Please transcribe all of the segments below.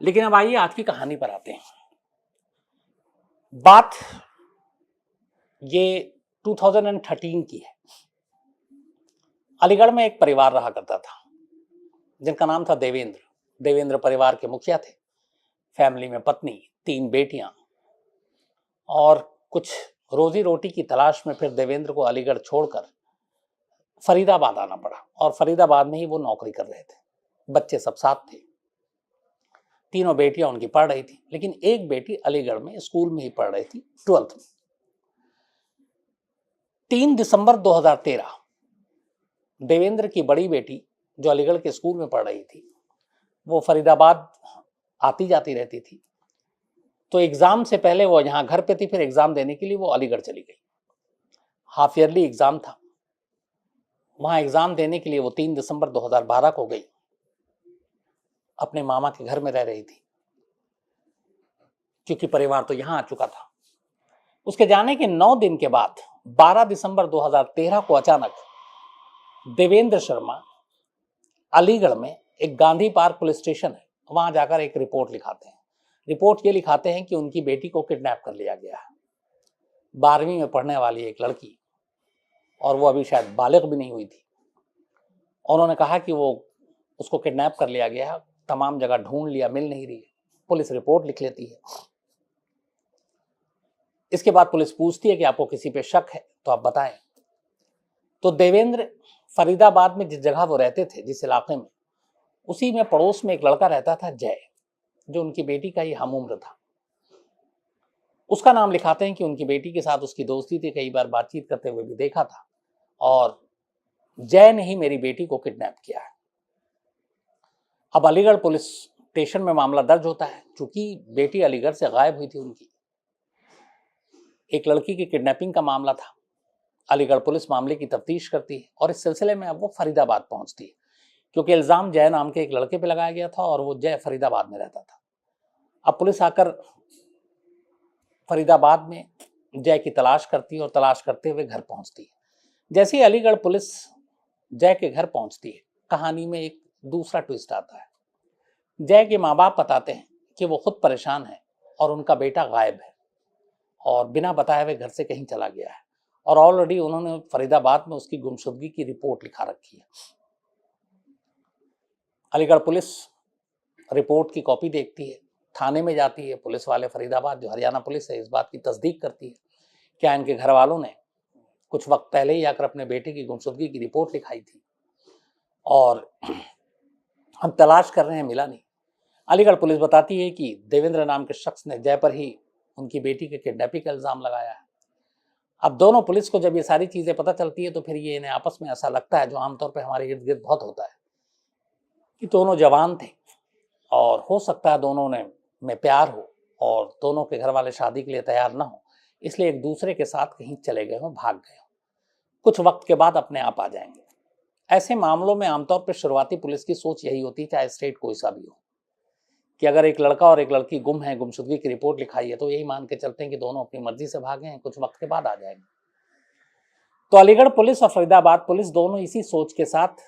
लेकिन अब आइए आज की कहानी पर आते हैं। बात ये 2013 की है। अलीगढ़ में एक परिवार रहा करता था जिनका नाम था देवेंद्र। देवेंद्र परिवार के मुखिया थे। फैमिली में पत्नी, 3 बेटियां और कुछ रोजी रोटी की तलाश में फिर देवेंद्र को अलीगढ़ छोड़कर फरीदाबाद आना पड़ा और फरीदाबाद में ही वो नौकरी कर रहे थे। बच्चे सब साथ थे। तीनों बेटियां उनकी पढ़ रही थी, लेकिन एक बेटी अलीगढ़ में स्कूल में ही पढ़ रही थी, 12th में। 3 दिसंबर 2013 देवेंद्र की बड़ी बेटी जो अलीगढ़ के स्कूल में पढ़ रही थी, वो फरीदाबाद आती जाती रहती थी। तो एग्जाम से पहले वो यहाँ घर पे थी, फिर एग्जाम देने के लिए वो अलीगढ़ चली गई। हाफ ईयरली एग्जाम था। वहां एग्जाम देने के लिए वो 3 दिसंबर 2012 को गई। अपने मामा के घर में रह रही थी क्योंकि परिवार तो यहां आ चुका था। उसके जाने के 9 दिन के बाद 12 दिसंबर 2013 को अचानक देवेंद्र शर्मा अलीगढ़ में एक गांधी पार्क पुलिस स्टेशन है, वहां जाकर एक रिपोर्ट लिखाते हैं। रिपोर्ट ये लिखाते हैं कि उनकी बेटी को किडनैप कर लिया गया है। 12वीं में पढ़ने वाली एक लड़की, और वो अभी शायद बालिग भी नहीं हुई थी। उन्होंने कहा कि वो उसको किडनैप कर लिया गया है। तमाम जगह ढूंढ लिया, मिल नहीं रही है। पुलिस रिपोर्ट लिख लेती है। इसके बाद पुलिस पूछती है कि आपको किसी पे शक है तो आप बताएं। तो देवेंद्र फरीदाबाद में जिस जगह वो रहते थे, जिस इलाके में, उसी में पड़ोस में एक लड़का रहता था, जय, जो उनकी बेटी का ही हम उम्र था। उसका नाम लिखाते हैं कि उनकी बेटी के साथ उसकी दोस्ती थी, कई बार बातचीत करते हुए भी देखा था, और जय ने ही मेरी बेटी को किडनैप किया है। अब अलीगढ़ पुलिस स्टेशन में मामला दर्ज होता है। चूंकि बेटी अलीगढ़ से गायब हुई थी उनकी, एक लड़की की किडनैपिंग का मामला था। अलीगढ़ पुलिस मामले की तफ्तीश करती है और इस सिलसिले में अब वो फरीदाबाद पहुंचती है, क्योंकि इल्जाम जय नाम के एक लड़के पे लगाया गया था और वो जय फरीदाबाद में रहता था। अब पुलिस आकर फरीदाबाद में जय की तलाश करती है और तलाश करते हुए घर पहुंचती है। जैसे ही अलीगढ़ पुलिस जय के घर पहुंचती है, कहानी में एक दूसरा ट्विस्ट आता है। जय के माँ बाप बताते हैं कि वो खुद परेशान है और उनका बेटा गायब है और बिना बताए हुए घर से कहीं चला गया है, और ऑलरेडी उन्होंने फरीदाबाद में उसकी गुमशुदगी की रिपोर्ट लिखा रखी है। अलीगढ़ पुलिस रिपोर्ट की कॉपी देखती है, थाने में जाती है। पुलिस वाले फरीदाबाद, जो हरियाणा पुलिस है, इस बात की तस्दीक करती है क्या इनके घर वालों ने कुछ वक्त पहले ही आकर अपने बेटे की गुमशुदगी की रिपोर्ट लिखाई थी, और हम तलाश कर रहे हैं, मिला नहीं। अलीगढ़ पुलिस बताती है कि देवेंद्र नाम के शख्स ने जय पर ही उनकी बेटी के किडनैपिंग का इल्जाम लगाया है। अब दोनों पुलिस को जब ये सारी चीजें पता चलती है तो फिर ये इन्हें आपस में ऐसा लगता है, जो आमतौर पर हमारे इर्द गिर्द बहुत होता है, कि दोनों जवान थे और हो सकता है दोनों में प्यार हो और दोनों के घर वाले शादी के लिए तैयार ना हो, इसलिए एक दूसरे के साथ कहीं चले गए हों, भाग गए हों, कुछ वक्त के बाद अपने आप आ जाएंगे। ऐसे मामलों में आमतौर पर शुरुआती पुलिस की सोच यही होती है, चाहे स्टेट कोई सा भी हो, कि अगर एक लड़का और एक लड़की गुम है, गुमशुदगी की रिपोर्ट लिखाई है, तो यही मान के चलते हैं कि दोनों अपनी मर्जी से भागे हैं, कुछ वक्त के बाद आ जाएंगे। तो अलीगढ़ पुलिस और फरीदाबाद पुलिस दोनों इसी सोच के साथ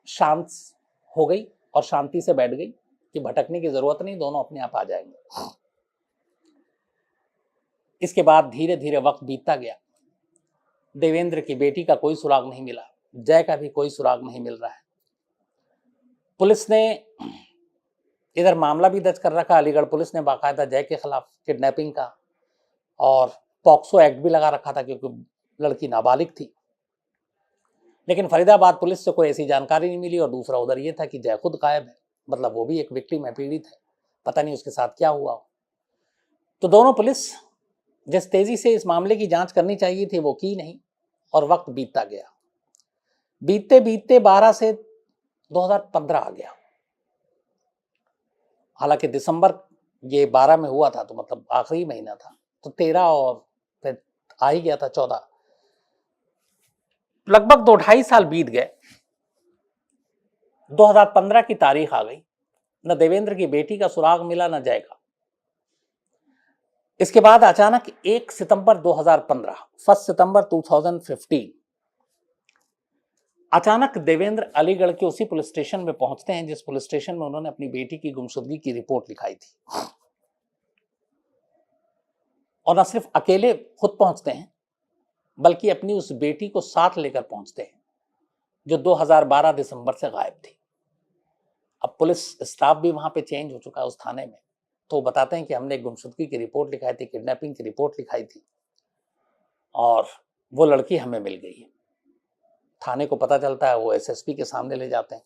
शांत हो गई और शांति से बैठ गई कि भटकने की जरूरत नहीं, दोनों अपने आप आ जाएंगे। इसके बाद धीरे धीरे वक्त बीतता गया। देवेंद्र की बेटी का कोई सुराग नहीं मिला, जय का भी कोई सुराग नहीं मिल रहा है। पुलिस ने इधर मामला भी दर्ज कर रखा, अलीगढ़ पुलिस ने बाकायदा जय के खिलाफ किडनैपिंग का और पॉक्सो एक्ट भी लगा रखा था, क्योंकि लड़की नाबालिग थी। लेकिन फरीदाबाद पुलिस से कोई ऐसी जानकारी नहीं मिली, और दूसरा उधर ये था कि जय खुद गायब है, मतलब वो भी एक विक्टिम है, पीड़ित है, पता नहीं उसके साथ क्या हुआ। तो दोनों पुलिस जिस तेजी से इस मामले की जांच करनी चाहिए थी वो की नहीं, और वक्त बीतता गया। बीतते बीतते 12 से 2015 आ गया। हालांकि दिसंबर ये 12 में हुआ था, तो मतलब आखिरी महीना था, तो 13 और फिर आ ही गया था 14। लगभग 2-2.5 साल बीत गए। 2015 की तारीख आ गई, न देवेंद्र की बेटी का सुराग मिला, न जय का। इसके बाद अचानक 1 सितंबर 2015, 1 सितंबर 2015, अचानक देवेंद्र अलीगढ़ के उसी पुलिस स्टेशन में पहुंचते हैं जिस पुलिस स्टेशन में उन्होंने अपनी बेटी की गुमशुदगी की रिपोर्ट लिखाई थी। और न सिर्फ अकेले खुद पहुंचते हैं बल्कि अपनी उस बेटी को साथ लेकर पहुंचते हैं जो 2012 दिसंबर से गायब थी। अब पुलिस स्टाफ भी वहां पे चेंज हो चुका है उस थाने में। तो वो बताते हैं कि हमने एक गुमशुदगी की रिपोर्ट लिखाई थी, किडनैपिंग की रिपोर्ट लिखाई थी और वो लड़की हमें मिल गई है। थाने को पता चलता है, वो एसएसपी के सामने ले जाते हैं।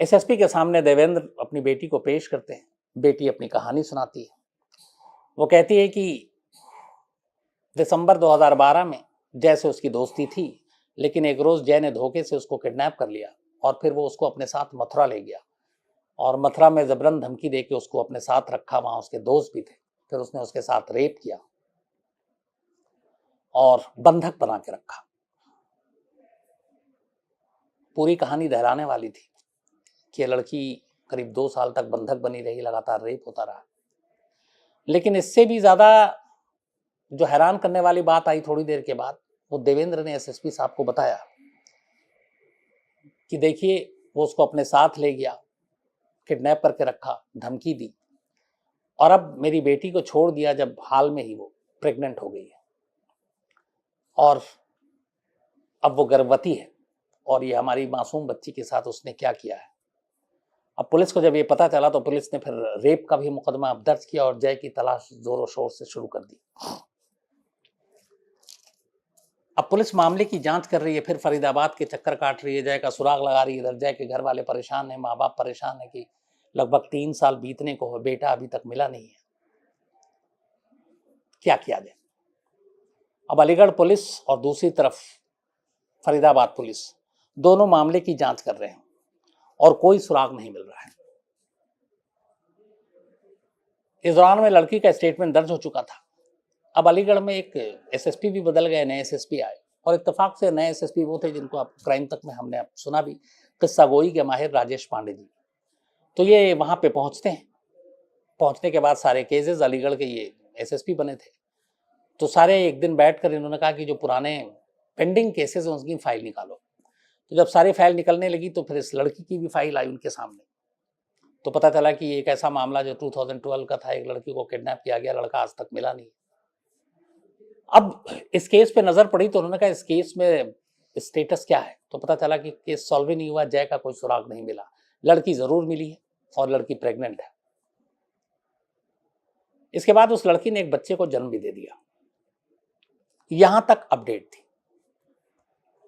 एसएसपी के सामने देवेंद्र अपनी बेटी को पेश करते हैं। बेटी अपनी कहानी सुनाती है। वो कहती है कि दिसंबर 2012 में जय से उसकी दोस्ती थी, लेकिन एक रोज जय ने धोखे से उसको किडनैप कर लिया और फिर वो उसको अपने साथ मथुरा ले गया और मथुरा में जबरन धमकी देके उसको अपने साथ रखा। वहां उसके दोस्त भी थे। फिर उसने उसके साथ रेप किया और बंधक बना के रखा। पूरी कहानी दहराने वाली थी कि लड़की करीब 2 साल तक बंधक बनी रही, लगातार रेप होता रहा। लेकिन इससे भी ज्यादा जो हैरान करने वाली बात आई थोड़ी देर के बाद, वो देवेंद्र ने एसएसपी साहब को बताया कि देखिए वो उसको अपने साथ ले गया, किडनैप करके रखा, धमकी दी और अब मेरी बेटी को छोड़ दिया जब हाल में ही वो प्रेग्नेंट हो गई है और अब वो गर्भवती है और ये हमारी मासूम बच्ची के साथ उसने क्या किया है। अब पुलिस को जब ये पता चला तो पुलिस ने फिर रेप का भी मुकदमा दर्ज किया और जय की तलाश जोरों शोर से शुरू कर दी। अब पुलिस मामले की जांच कर रही है, फिर फरीदाबाद के चक्कर काट रही है, जय का सुराग लगा रही है। इधर जय के घर वाले परेशान है, माँ बाप परेशान है कि लगभग 3 साल बीतने को है, बेटा अभी तक मिला नहीं है, क्या किया जाए। अब अलीगढ़ पुलिस और दूसरी तरफ फरीदाबाद पुलिस दोनों मामले की जांच कर रहे हैं और कोई सुराग नहीं मिल रहा है। इस दौरान में लड़की का स्टेटमेंट दर्ज हो चुका था। अब अलीगढ़ में एक एसएसपी भी बदल गए, नए एसएसपी आए और इत्तेफाक से नए एसएसपी वो थे जिनको आप क्राइम तक में हमने सुना भी, किस्सा गोई के माहिर राजेश पांडे जी। तो ये वहां पे पहुंचते हैं। पहुंचने के बाद सारे केसेस, अलीगढ़ के ये एसएसपी बने थे, तो सारे एक दिन बैठकर इन्होंने कहा कि जो पुराने पेंडिंग केसेस हैं उसकी फाइल निकालो। तो जब सारी फाइल निकलने लगी तो फिर इस लड़की की भी फाइल आई उनके सामने। तो पता चला कि एक ऐसा मामला जो 2012 का था, एक लड़की को किडनैप किया गया, लड़का आज तक मिला नहीं। अब इस केस पे नजर पड़ी तो उन्होंने कहा इस केस में स्टेटस क्या है। तो पता चला कि केस सॉल्व ही नहीं हुआ, जय का कोई सुराग नहीं मिला। लड़की जरूर मिली है और लड़की प्रेग्नेंट है। इसके बाद उस लड़की ने एक बच्चे को जन्म भी दे दिया। यहां तक अपडेट थी।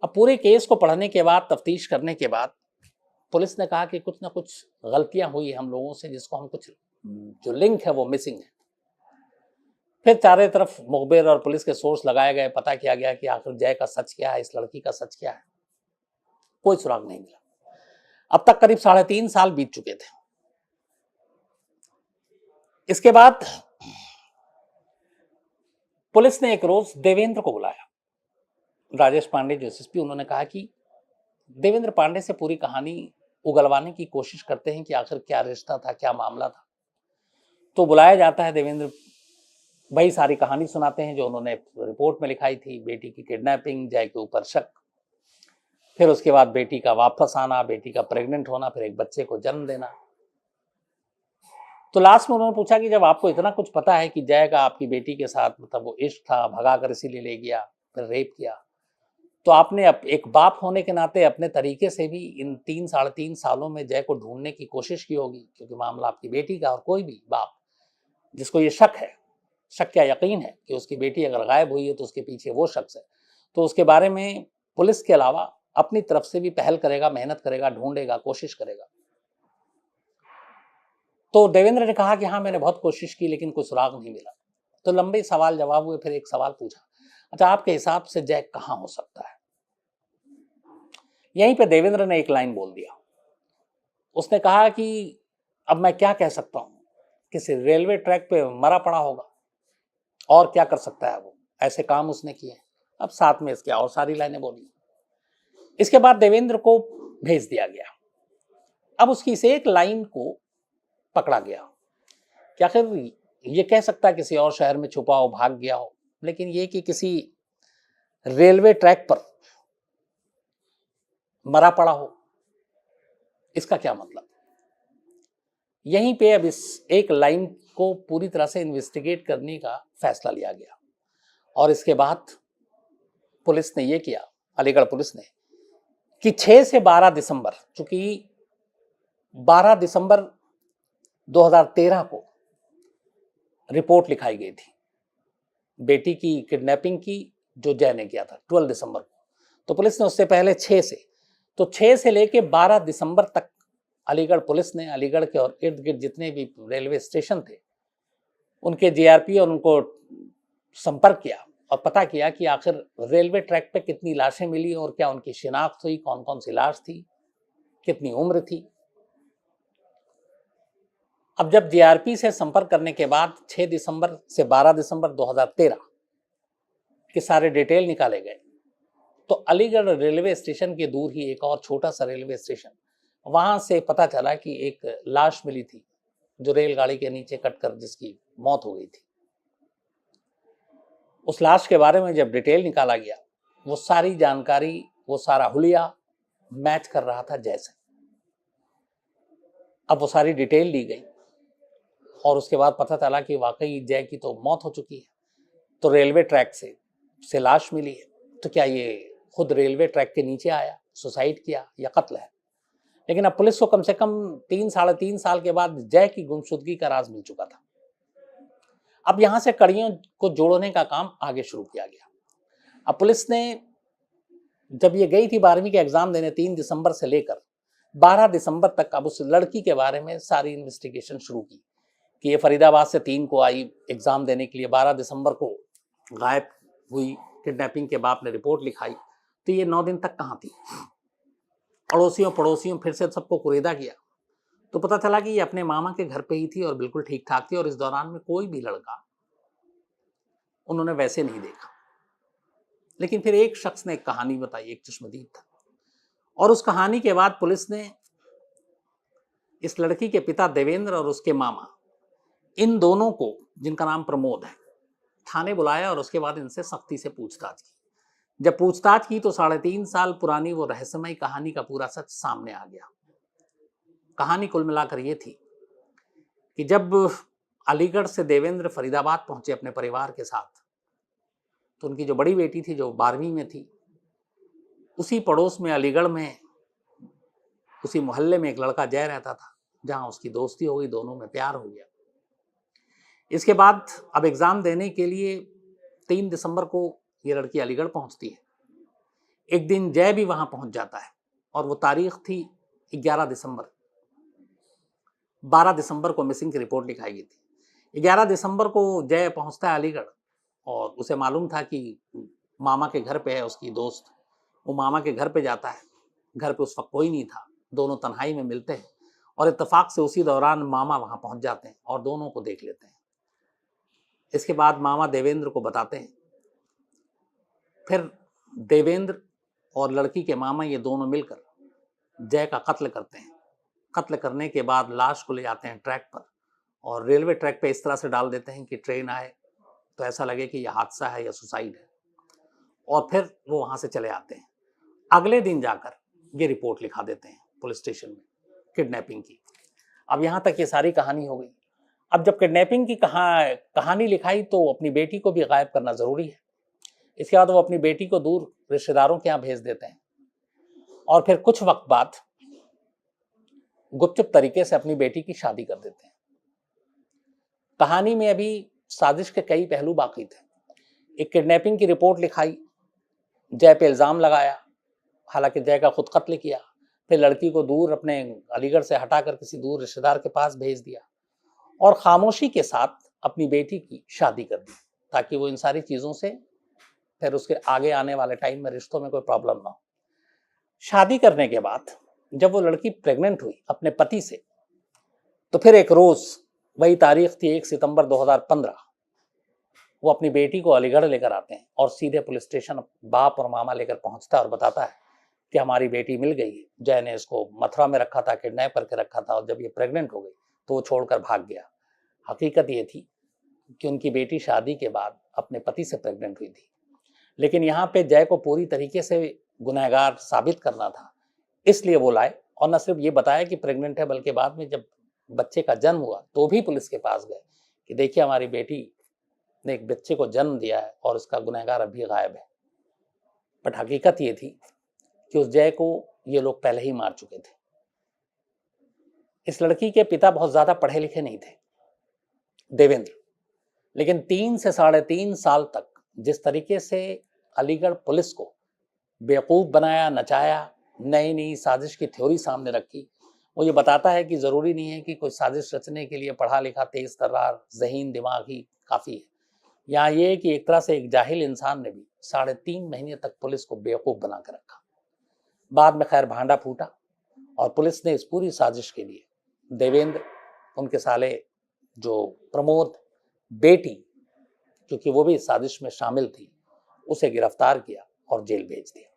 अब पूरे केस को पढ़ने के बाद, तफ्तीश करने के बाद पुलिस ने कहा कि कुछ ना कुछ गलतियां हुई हम लोगों से, जिसको हम कुछ जो लिंक है वो मिसिंग है। फिर चारों तरफ मुखबिर और पुलिस के सोर्स लगाए गए, पता किया गया कि आखिर जय का सच क्या है, इस लड़की का सच क्या है। कोई सुराग नहीं मिला। अब तक करीब 3.5 साल बीत चुके थे। इसके बाद पुलिस ने एक रोज देवेंद्र को बुलाया। राजेश पांडे जो एसएसपी, उन्होंने कहा कि देवेंद्र पांडे से पूरी कहानी उगलवाने की कोशिश करते हैं कि आखिर क्या रिश्ता था, क्या मामला था। तो बुलाया जाता है। देवेंद्र वही सारी कहानी सुनाते हैं जो उन्होंने रिपोर्ट में लिखाई थी, बेटी की किडनैपिंग, जय के ऊपर शक, फिर उसके बाद बेटी का वापस आना, बेटी का प्रेग्नेंट होना, फिर एक बच्चे को जन्म देना। तो लास्ट में उन्होंने पूछा कि जब आपको इतना कुछ पता है कि जय का आपकी बेटी के साथ मतलब वो इश्क था, भगा कर इसीलिए ले गया, फिर रेप किया, तो आपने एक बाप होने के नाते अपने तरीके से भी इन 3-3.5 सालों में जय को ढूंढने की कोशिश की होगी, क्योंकि मामला आपकी बेटी का। और कोई भी बाप जिसको ये शक है, शक क्या यकीन है कि उसकी बेटी अगर गायब हुई है तो उसके पीछे वो शख्स है, तो उसके बारे में पुलिस के अलावा अपनी तरफ से भी पहल करेगा, मेहनत करेगा, ढूंढेगा, कोशिश करेगा। तो देवेंद्र ने कहा कि हाँ मैंने बहुत कोशिश की लेकिन कोई सुराग नहीं मिला। तो लंबे सवाल जवाब हुए। फिर एक सवाल पूछा, अच्छा आपके हिसाब से जय कहाँ हो सकता है। यहीं पे देवेंद्र ने एक लाइन बोल दिया। उसने कहा कि अब मैं क्या कह सकता हूं, किसी रेलवे ट्रैक पे मरा पड़ा होगा, और क्या कर सकता है वो, ऐसे काम उसने किए। अब साथ में इसके और सारी लाइनें बोली। इसके बाद देवेंद्र को भेज दिया गया। अब उसकी इस एक लाइन को पकड़ा गया कि आखिर ये कह सकता है किसी और शहर में छुपा हो, भाग गया हो, लेकिन ये कि किसी रेलवे ट्रैक पर मरा पड़ा हो, इसका क्या मतलब? यहीं पे अब इस एक लाइन को पूरी तरह से इन्वेस्टिगेट करने का फैसला लिया गया और इसके बाद पुलिस ने ये किया, अलीगढ़ पुलिस ने, कि 6 से 12 दिसंबर, चूंकि 12 दिसंबर 2013 को रिपोर्ट लिखाई गई थी बेटी की किडनैपिंग की जो जय ने किया था 12 दिसंबर को, तो पुलिस ने उससे पहले 6 से लेके 12 दिसंबर तक अलीगढ़ पुलिस ने अलीगढ़ के और इर्द गिर्द जितने भी रेलवे स्टेशन थे उनके जीआरपी और उनको संपर्क किया और पता किया कि आखिर रेलवे ट्रैक पे कितनी लाशें मिली और क्या उनकी शिनाख्त हुई, कौन कौन सी लाश थी, कितनी उम्र थी। अब जब जीआरपी से संपर्क करने के बाद 6 दिसंबर से 12 दिसंबर 2013 के सारे डिटेल निकाले गए, तो अलीगढ़ रेलवे स्टेशन के दूर ही एक और छोटा सा रेलवे स्टेशन, वहां से पता चला कि एक लाश मिली थी जो रेलगाड़ी के नीचे कटकर जिसकी मौत हो गई थी। उस लाश के बारे में जब डिटेल निकाला गया, वो सारी जानकारी, वो सारा हुलिया मैच कर रहा था जय से। अब वो सारी डिटेल ली गई और उसके बाद पता चला कि वाकई जय की तो मौत हो चुकी है, तो रेलवे ट्रैक से लाश मिली है, तो क्या ये खुद रेलवे ट्रैक के नीचे आया, सुसाइड किया या कत्ल है? लेकिन अब पुलिस को कम से कम 3-3.5 साल के बाद जय की गुमशुदगी का राज मिल चुका था। अब यहां से कड़ियों को जोड़ने का काम आगे शुरू किया गया। अब पुलिस ने जब ये गई थी 12वीं के एग्जाम देने 3 दिसंबर से लेकर 12 दिसंबर तक, अब उस लड़की के बारे में सारी इन्वेस्टिगेशन शुरू की कि ये फरीदाबाद से 3 को आई एग्जाम देने के लिए, 12 दिसंबर को गायब हुई, किडनैपिंग के बाप ने रिपोर्ट लिखाई, तो ये 9 दिन तक कहाँ थी? अड़ोसियों पड़ोसियों फिर से सबको कुरेदा किया, तो पता चला कि ये अपने मामा के घर पे ही थी और बिल्कुल ठीक ठाक थी और इस दौरान में कोई भी लड़का उन्होंने वैसे नहीं देखा। लेकिन फिर एक शख्स ने एक कहानी बताई, एक चश्मदीद था, और उस कहानी के बाद पुलिस ने इस लड़की के पिता देवेंद्र और उसके मामा, इन दोनों को, जिनका नाम प्रमोद है, थाने बुलाया और उसके बाद इनसे सख्ती से पूछताछ की। जब पूछताछ की तो 3.5 साल पुरानी वो रहस्यमयी कहानी का पूरा सच सामने आ गया। कहानी कुल मिलाकर ये थी कि जब अलीगढ़ से देवेंद्र फरीदाबाद पहुंचे अपने परिवार के साथ, तो उनकी जो बड़ी बेटी थी जो 12वीं में थी, उसी पड़ोस में अलीगढ़ में उसी मोहल्ले में एक लड़का जय रहता था, जहां उसकी दोस्ती हो गई, दोनों में प्यार हो गया। इसके बाद अब एग्जाम देने के लिए 3 दिसंबर को ये लड़की अलीगढ़ पहुंचती है। एक दिन जय भी वहां पहुंच जाता है और वो तारीख थी 11 दिसंबर। 12 दिसंबर को मिसिंग की रिपोर्ट लिखाई गई थी। 11 दिसंबर को जय पहुंचता है अलीगढ़ और उसे मालूम था कि मामा के घर पे है उसकी दोस्त। वो मामा के घर पे जाता है, घर पे उस वक्त कोई नहीं था, दोनों तन्हाई में मिलते हैं और इत्तेफाक से उसी दौरान मामा वहां पहुंच जाते हैं और दोनों को देख लेते हैं। इसके बाद मामा देवेंद्र को बताते हैं, फिर देवेंद्र और लड़की के मामा ये दोनों मिलकर जय का कत्ल करते हैं। कत्ल करने के बाद लाश को ले जाते हैं ट्रैक पर और रेलवे ट्रैक पे इस तरह से डाल देते हैं कि ट्रेन आए तो ऐसा लगे कि यह हादसा है या सुसाइड है, और फिर वो वहां से चले आते हैं। अगले दिन जाकर ये रिपोर्ट लिखा देते हैं पुलिस स्टेशन में किडनैपिंग की। अब यहाँ तक ये सारी कहानी हो गई। अब जब किडनैपिंग की कहानी लिखाई तो अपनी बेटी को भी गायब करना जरूरी है। इसके बाद वो अपनी बेटी को दूर रिश्तेदारों के यहाँ भेज देते हैं और फिर कुछ वक्त बाद गुपचुप तरीके से अपनी बेटी की शादी कर देते हैं। कहानी में अभी साजिश के कई पहलू बाकी थे। एक किडनैपिंग की रिपोर्ट लिखाई, जय पे इल्जाम लगाया, हालांकि जय का खुद कत्ल किया, फिर लड़की को दूर अपने अलीगढ़ से हटाकर किसी दूर रिश्तेदार के पास भेज दिया और खामोशी के साथ अपनी बेटी की शादी कर दी ताकि वो इन सारी चीजों से फिर उसके आगे आने वाले टाइम में रिश्तों में कोई प्रॉब्लम ना हो। शादी करने के बाद जब वो लड़की प्रेग्नेंट हुई अपने पति से, तो फिर एक रोज, वही तारीख थी 1 सितंबर 2015, वो अपनी बेटी को अलीगढ़ लेकर आते हैं और सीधे पुलिस स्टेशन बाप और मामा लेकर पहुंचता है और बताता है कि हमारी बेटी मिल गई है। जय ने इसको मथुरा में रखा था, किडनैप करके रखा था, और जब ये प्रेग्नेंट हो गई तो वो छोड़कर भाग गया। हकीकत ये थी कि उनकी बेटी शादी के बाद अपने पति से प्रेग्नेंट हुई थी, लेकिन यहाँ पे जय को पूरी तरीके से गुनहगार साबित करना था, इसलिए वो लाए, और न सिर्फ ये बताया कि प्रेग्नेंट है, बल्कि बाद में जब बच्चे का जन्म हुआ तो भी पुलिस के पास गए कि देखिए हमारी बेटी ने एक बच्चे को जन्म दिया है और उसका गुनहगार अभी गायब है। बट हकीकत ये थी कि उस जय को ये लोग पहले ही मार चुके थे। इस लड़की के पिता बहुत ज्यादा पढ़े लिखे नहीं थे, देवेंद्र, लेकिन 3 से 3.5 साल तक जिस तरीके से अलीगढ़ पुलिस को बेवकूफ बनाया, नचाया, नई नई साजिश की थ्योरी सामने रखी, वो ये बताता है कि जरूरी नहीं है कि कोई साजिश रचने के लिए पढ़ा लिखा, तेज तर्रार, ज़हीन दिमाग ही काफी है। यहाँ ये है कि एक तरह से एक जाहिल इंसान ने भी 3.5 महीने तक पुलिस को बेवकूफ बना कर रखा। बाद में खैर भांडा फूटा और पुलिस ने इस पूरी साजिश के लिए देवेंद्र, उनके साले जो प्रमोद, बेटी, क्योंकि वो भी इस साजिश में शामिल थी, उसे गिरफ्तार किया और जेल भेज दिया।